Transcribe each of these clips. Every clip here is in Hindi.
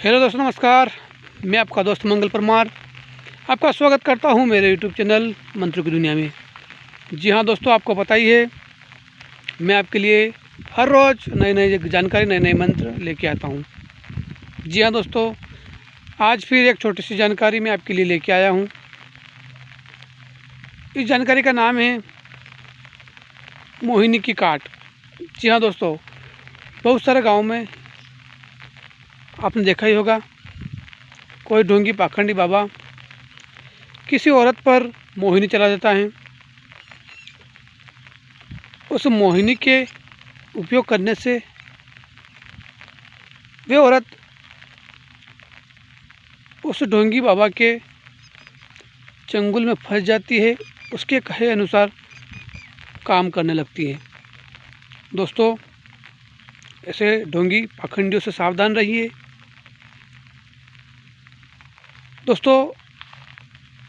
हेलो दोस्तों, नमस्कार। मैं आपका दोस्त मंगल परमार आपका स्वागत करता हूं मेरे यूट्यूब चैनल मंत्रों की दुनिया में। जी हाँ दोस्तों, आपको पता ही है मैं आपके लिए हर रोज़ नई नई जानकारी, नए नए मंत्र लेके आता हूं। जी हाँ दोस्तों, आज फिर एक छोटी सी जानकारी मैं आपके लिए लेके आया हूं। इस जानकारी का नाम है मोहिनी की काट। जी हाँ दोस्तों, बहुत सारे गाँव में आपने देखा ही होगा, कोई ढोंगी पाखंडी बाबा किसी औरत पर मोहिनी चला देता है। उस मोहिनी के उपयोग करने से वे औरत उस ढोंगी बाबा के चंगुल में फंस जाती है, उसके कहे अनुसार काम करने लगती है। दोस्तों, ऐसे ढोंगी पाखंडियों से सावधान रहिए। दोस्तों,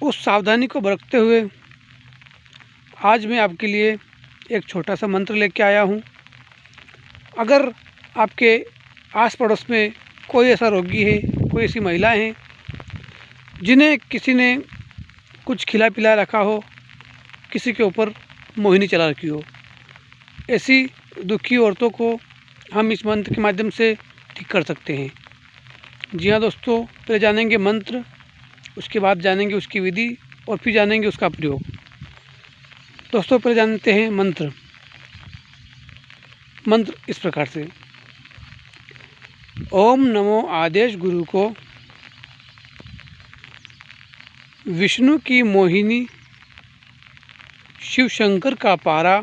उस सावधानी को बरतते हुए आज मैं आपके लिए एक छोटा सा मंत्र लेके आया हूँ। अगर आपके आस पड़ोस में कोई ऐसा रोगी है, कोई ऐसी महिला है जिन्हें किसी ने कुछ खिला पिला रखा हो, किसी के ऊपर मोहिनी चला रखी हो, ऐसी दुखी औरतों को हम इस मंत्र के माध्यम से ठीक कर सकते हैं। जी हाँ दोस्तों, पहले जानेंगे मंत्र, उसके बाद जानेंगे उसकी विधि और फिर जानेंगे उसका प्रयोग। दोस्तों, पहले जानते हैं मंत्र। मंत्र इस प्रकार से: ओम नमो आदेश गुरु को, विष्णु की मोहिनी, शिव शंकर का पारा,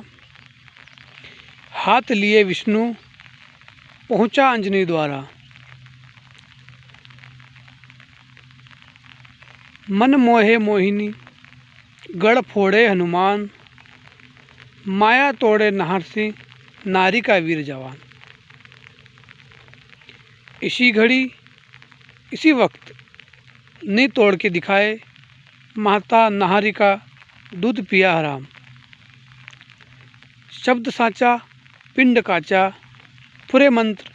हाथ लिए विष्णु, पहुँचा अंजनी द्वारा। मन मोहे मोहिनी, गढ़ फोड़े हनुमान, माया तोड़े नहरसी, नारी का वीर जवान। इसी घड़ी इसी वक्त नी तोड़ के दिखाए, माता नहारी का दूध पिया हराम। शब्द साचा पिंड काचा, फुरे मंत्र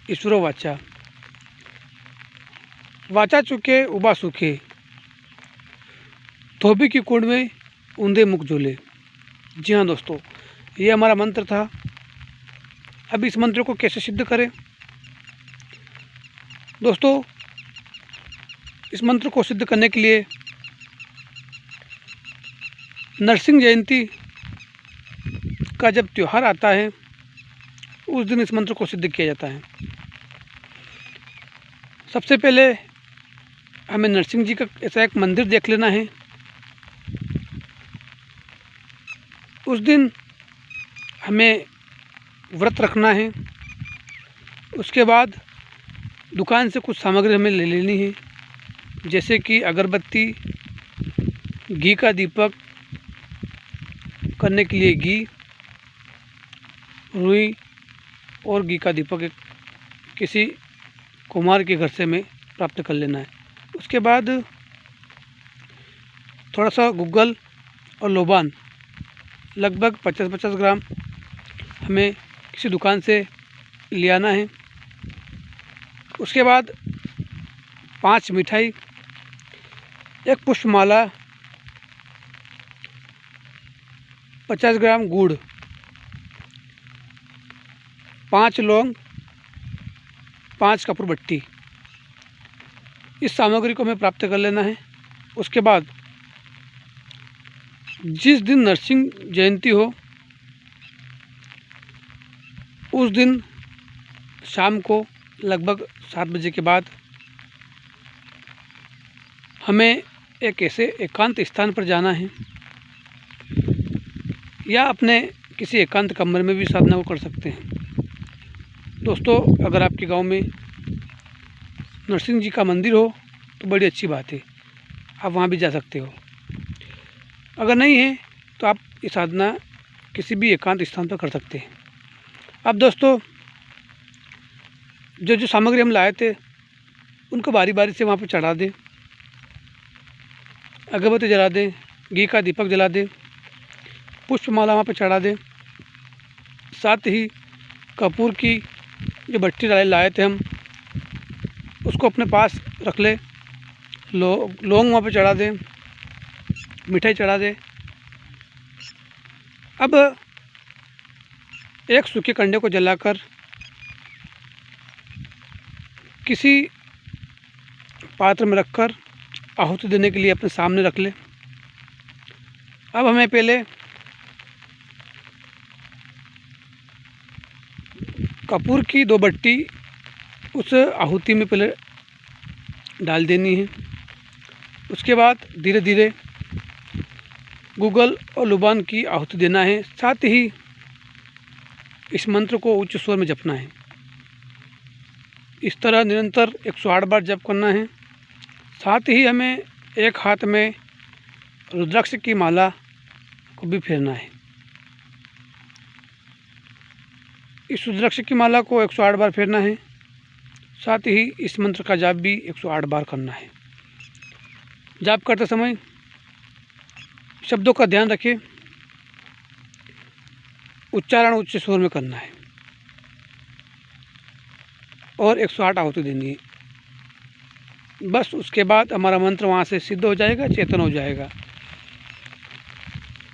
ईश्वरो वाचा। वाचा चुके उबा सुखे, धोबी की कुंड में ऊंधे मुख झूले। जी हाँ दोस्तों, ये हमारा मंत्र था। अब इस मंत्र को कैसे सिद्ध करें? दोस्तों, इस मंत्र को सिद्ध करने के लिए नरसिंह जयंती का जब त्यौहार आता है, उस दिन इस मंत्र को सिद्ध किया जाता है। सबसे पहले हमें नरसिंह जी का ऐसा एक मंदिर देख लेना है। उस दिन हमें व्रत रखना है। उसके बाद दुकान से कुछ सामग्री हमें ले लेनी है, जैसे कि अगरबत्ती, घी का दीपक करने के लिए घी, रुई और घी का दीपक एक किसी कुम्हार के घर से हमें प्राप्त कर लेना है। उसके बाद थोड़ा सा गुग्गल और लोबान लगभग 50-50 ग्राम हमें किसी दुकान से ले आना है। उसके बाद 5 मिठाई, एक पुष्पमाला, 50 ग्राम गुड़, 5 लौंग, 5 कपूर बट्टी, इस सामग्री को हमें प्राप्त कर लेना है। उसके बाद जिस दिन नरसिंह जयंती हो, उस दिन शाम को लगभग 7 बजे के बाद हमें एक ऐसे एकांत स्थान पर जाना है, या अपने किसी एकांत कमरे में भी साधना को कर सकते हैं। दोस्तों, अगर आपके गांव में नरसिंह जी का मंदिर हो तो बड़ी अच्छी बात है, आप वहां भी जा सकते हो। अगर नहीं है तो आप ये साधना किसी भी एकांत स्थान पर कर सकते हैं। अब दोस्तों, जो जो सामग्री हम लाए थे उनको बारी बारी से वहाँ पर चढ़ा दें। अगरबत्ती जला दें, घी का दीपक जला दें, पुष्पमाला वहाँ पर चढ़ा दें। साथ ही कपूर की जो भट्टी लाए थे हम, उसको अपने पास रख ले। लौंग वहाँ पे चढ़ा दें, मिठाई चढ़ा दें। अब एक सूखे कंडे को जलाकर किसी पात्र में रखकर आहुति देने के लिए अपने सामने रख ले। अब हमें पहले कपूर की 2 बट्टी उस आहुति में पहले डाल देनी है। उसके बाद धीरे धीरे गूगल और लुबान की आहुति देना है। साथ ही इस मंत्र को उच्च स्वर में जपना है। इस तरह निरंतर 108 बार जप करना है। साथ ही हमें एक हाथ में रुद्राक्ष की माला को भी फेरना है। इस रुद्राक्ष की माला को 108 बार फेरना है। साथ ही इस मंत्र का जाप भी 108 बार करना है। जाप करते समय शब्दों का ध्यान रखें, उच्चारण उच्च स्वर में करना है और 108 आहुति देनी है। बस उसके बाद हमारा मंत्र वहाँ से सिद्ध हो जाएगा, चेतन हो जाएगा।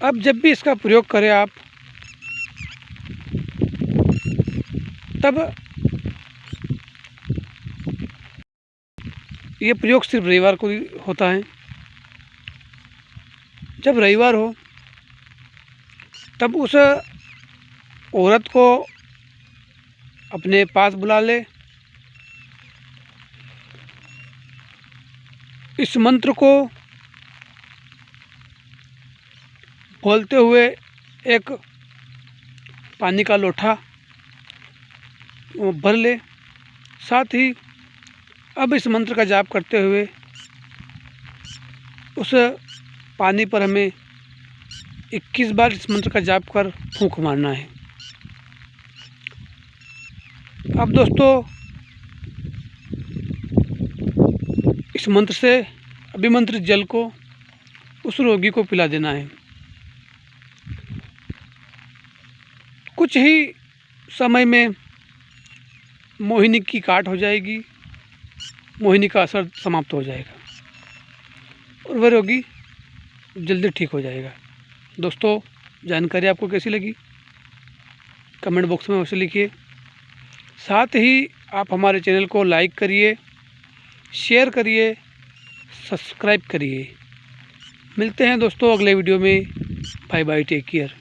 अब जब भी इसका प्रयोग करें आप, तब ये प्रयोग सिर्फ रविवार को ही होता है। जब रविवार हो तब उस औरत को अपने पास बुला ले। इस मंत्र को बोलते हुए एक पानी का लोटा भर ले। साथ ही अब इस मंत्र का जाप करते हुए उस पानी पर हमें 21 बार इस मंत्र का जाप कर फूंक मारना है। अब दोस्तों, इस मंत्र से अभिमंत्रित जल को उस रोगी को पिला देना है। कुछ ही समय में मोहिनी की काट हो जाएगी, मोहिनी का असर समाप्त हो जाएगा और वह रोगी जल्दी ठीक हो जाएगा। दोस्तों, जानकारी आपको कैसी लगी कमेंट बॉक्स में अवश्य लिखिए। साथ ही आप हमारे चैनल को लाइक करिए, शेयर करिए, सब्सक्राइब करिए। मिलते हैं दोस्तों अगले वीडियो में। Bye bye, take care.